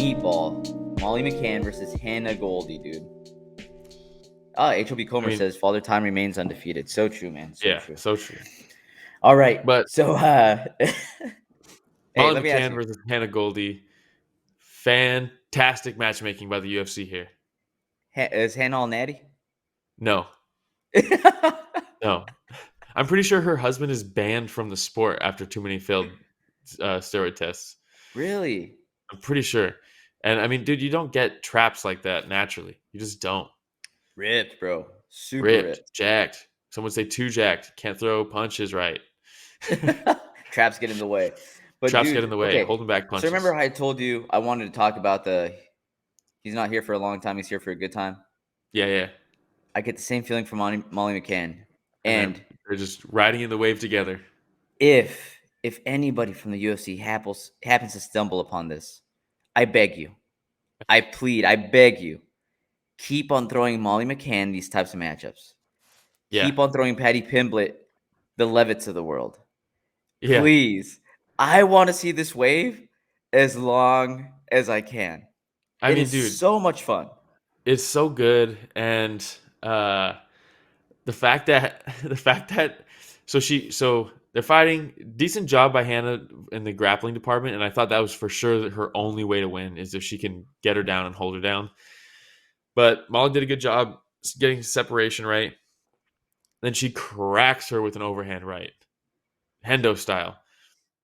Meatball, Molly McCann versus Hannah Goldy, dude. HOB Comer says Father Time remains undefeated. So true, man. So true. So true. All right. But so Molly let me ask McCann you. versus Hannah Goldy. Fantastic matchmaking by the UFC here. Is Hannah all natty? No. No. I'm pretty sure her husband is banned from the sport after too many failed steroid tests. Really? I'm pretty sure. And I mean, dude, you don't get traps like that naturally. You just don't. Ripped, bro. Super ripped. Jacked. Some would say too jacked. Can't throw punches right. Traps get in the way. But Traps dude, get in the way. Okay. Holding back punches. So remember how I told you I wanted to talk about he's not here for a long time. He's here for a good time. Yeah. I get the same feeling from Molly McCann. And they're just riding in the wave together. If anybody from the UFC happens to stumble upon this, I beg you, I plead, I beg you, keep on throwing Molly McCann these types of matchups. Yeah. Keep on throwing Patty Pimblett, the Levitts of the world. Yeah. Please. I want to see this wave as long as I can. I mean, dude, so much fun. It's so good. And the fact that they're fighting. Decent job by Hannah in the grappling department, and I thought that was for sure her only way to win is if she can get her down and hold her down. But Molly did a good job getting separation right. Then she cracks her with an overhand right, Hendo style,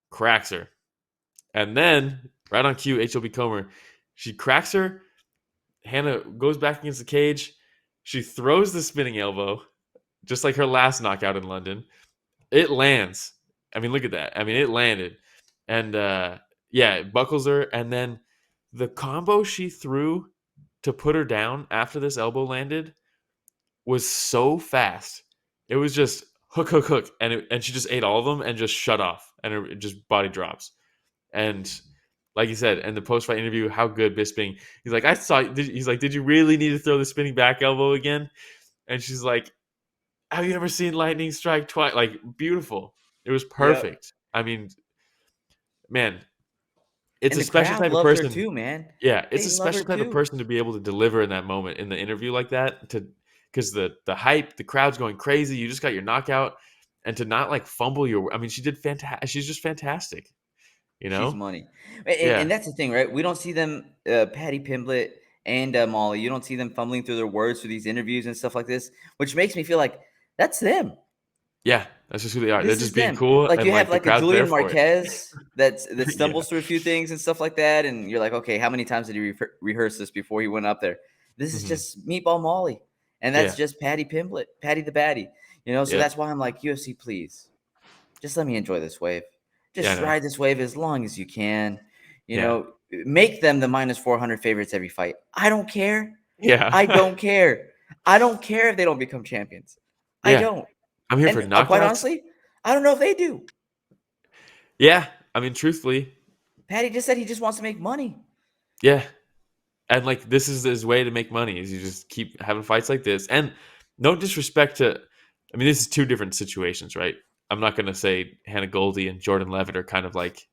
cracks her, and then right on cue, HOB Comer, she cracks her. Hannah goes back against the cage. She throws the spinning elbow, just like her last knockout in London. It lands. I mean, look at that. I mean, it landed. And, it buckles her. And then the combo she threw to put her down after this elbow landed was so fast. It was just hook. And she just ate all of them and just shut off. And it just body drops. And like you said, in the post-fight interview, how good Bisping. He's like, did you really need to throw the spinning back elbow again? And she's like, have you ever seen lightning strike twice? Like, beautiful. It was perfect. Yep. I mean, man, it's a special type of person too, man. Yeah, it's a special type of person to be able to deliver in that moment in the interview like that. Because the hype, the crowd's going crazy. You just got your knockout, and to not like fumble your. I mean, she did fantastic. She's just fantastic. You know, she's money, and that's the thing, right? We don't see them, Patty Pimblett and Molly. You don't see them fumbling through their words for these interviews and stuff like this, which makes me feel like that's them. Yeah, that's just who they are. They're just being cool. Like you have like a Julian Marquez that stumbles through a few things and stuff like that, and you're like, okay, how many times did he rehearse this before he went up there? This is just Meatball Molly, and that's just Patty Pimblett, Patty the Baddie. You know, so that's why I'm like, UFC, please, just let me enjoy this wave. Just ride this wave as long as you can. You know, make them the -400 favorites every fight. I don't care. Yeah, I don't care. I don't care if they don't become champions. I don't. I'm here for knockouts. Quite honestly, I don't know if they do. Yeah, I mean, truthfully, Patty just said he just wants to make money. Yeah, and like this is his way to make money is you just keep having fights like this. And no disrespect to, I mean, this is two different situations, right? I'm not going to say Hannah Goldy and Jordan Levitt are kind of like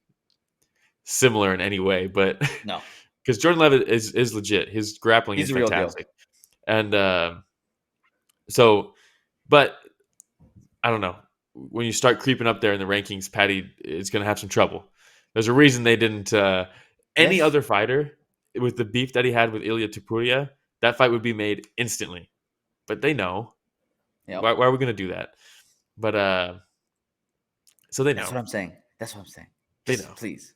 similar in any way, but no, because Jordan Levitt is legit. His grappling is fantastic, and but I don't know. When you start creeping up there in the rankings, Patty is going to have some trouble. There's a reason they didn't. Any other fighter with the beef that he had with Ilia Topuria, that fight would be made instantly. But they know. Yep. Why are we going to do that? But so they know. That's what I'm saying. They know. Please.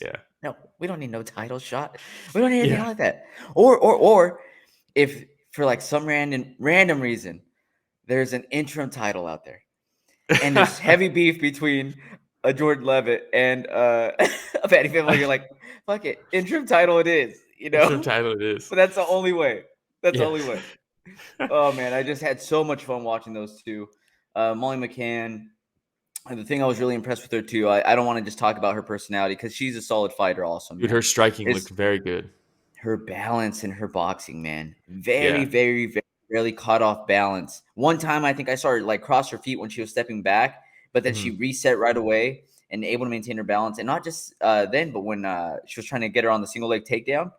Yeah. No, we don't need no title shot. We don't need anything like that. Or if for like some random reason there's an interim title out there, and there's heavy beef between Jordan Levitt and Patty Pimblett, you're like, fuck it, interim title it is. You know, interim title it is. But that's the only way. The only way. Oh man, I just had so much fun watching those two. Molly McCann. The thing I was really impressed with her too. I don't want to just talk about her personality because she's a solid fighter also. Dude, her striking looked very good. Her balance and her boxing, man. Very, very rarely caught off balance. One time I think I saw her like cross her feet when she was stepping back, but then she reset right away and able to maintain her balance. And not just then, but when she was trying to get her on the single leg takedown,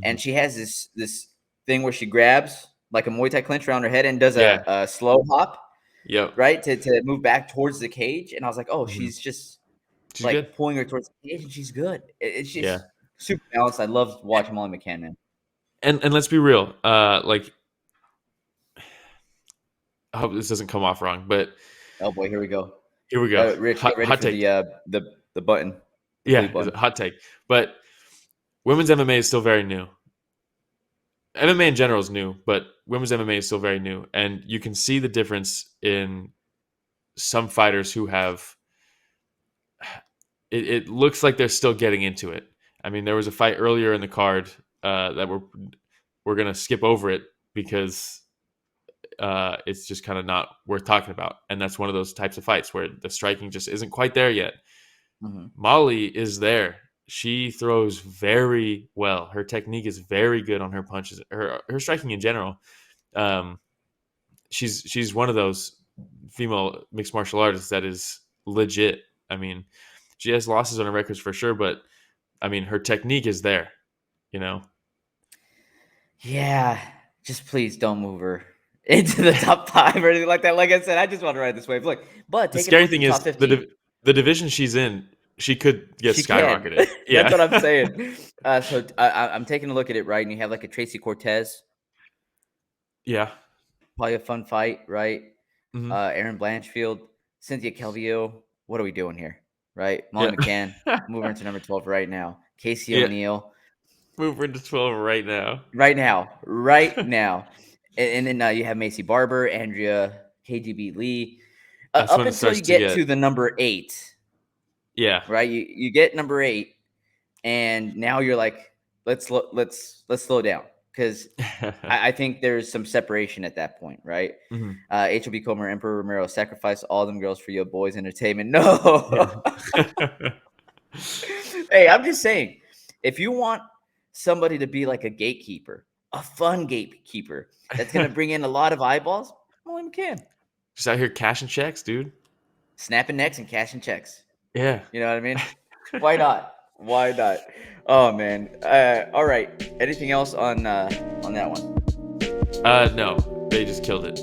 and she has this thing where she grabs like a Muay Thai clinch around her head and does a slow hop. Yep. Right, to move back towards the cage, and I was like, oh, she's just She's like good. pulling her towards the cage, and she's good. It's just super balanced. I love watching Molly McCann, man. And let's be real, like, I hope this doesn't come off wrong, but Oh boy, here we go. Here we go. Rich, get ready hot for take. the button. Yeah, it's a hot take. But women's MMA is still very new. MMA in general is new, but women's MMA is still very new. And you can see the difference in some fighters who have it looks like they're still getting into it. I mean, there was a fight earlier in the card that we're gonna skip over it because it's just kind of not worth talking about. And that's one of those types of fights where the striking just isn't quite there yet. Mm-hmm. Molly is there. She throws very well. Her technique is very good on her punches. Her striking in general. She's one of those female mixed martial artists that is legit. I mean, she has losses on her records for sure, but I mean, her technique is there, you know? Yeah. Just please don't move her into the top 5 or anything like that. Like I said, I just want to ride this wave. Look, but the scary thing is the division she's in, she could get skyrocketed. Yeah. That's what I'm saying. So I'm taking a look at it, right? And you have like a Tracy Cortez. Yeah. Probably a fun fight, right? Mm-hmm. Aaron Blanchfield, Cynthia Calvillo. What are we doing here, right? Molly McCann, move her into number 12 right now. Casey O'Neill. Move her into 12 right now. Right now. And then you have Macy Barber, Andrea KGB Lee. Up until you get to the number 8. Yeah. Right? You get number 8, and now you're like, let's slow down. Because I think there's some separation at that point, right? Mm-hmm. HOB Comer, Emperor Romero, sacrifice all them girls for your boys' entertainment. No. Hey, I'm just saying, if you want somebody to be like a gatekeeper, a fun gatekeeper that's going to bring in a lot of eyeballs, Molly McCann. Just out here cashing checks, dude. Snapping necks and cashing checks. Yeah. You know what I mean? Why not? Why not? Oh, man. All right. Anything else on that one? No. They just killed it.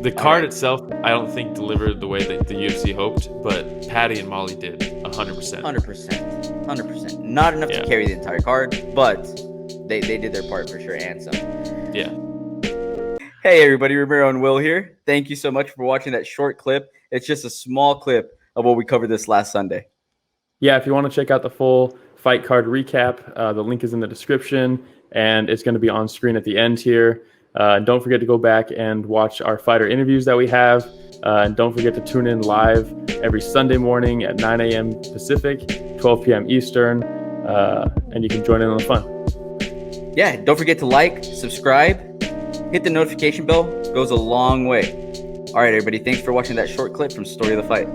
The card itself, I don't think delivered the way that the UFC hoped, but Patty and Molly did 100%. 100%. Not enough to carry the entire card, but they did their part for sure and some. Yeah. Hey, everybody. Romero and Will here. Thank you so much for watching that short clip. It's just a small clip of what we covered this last Sunday. Yeah, if you want to check out the full fight card recap, the link is in the description, and it's going to be on screen at the end here. Don't forget to go back and watch our fighter interviews that we have. And don't forget to tune in live every Sunday morning at 9 a.m. Pacific, 12 p.m. Eastern, and you can join in on the fun. Yeah, don't forget to like, subscribe, hit the notification bell. It goes a long way. All right, everybody. Thanks for watching that short clip from Story of the Fight.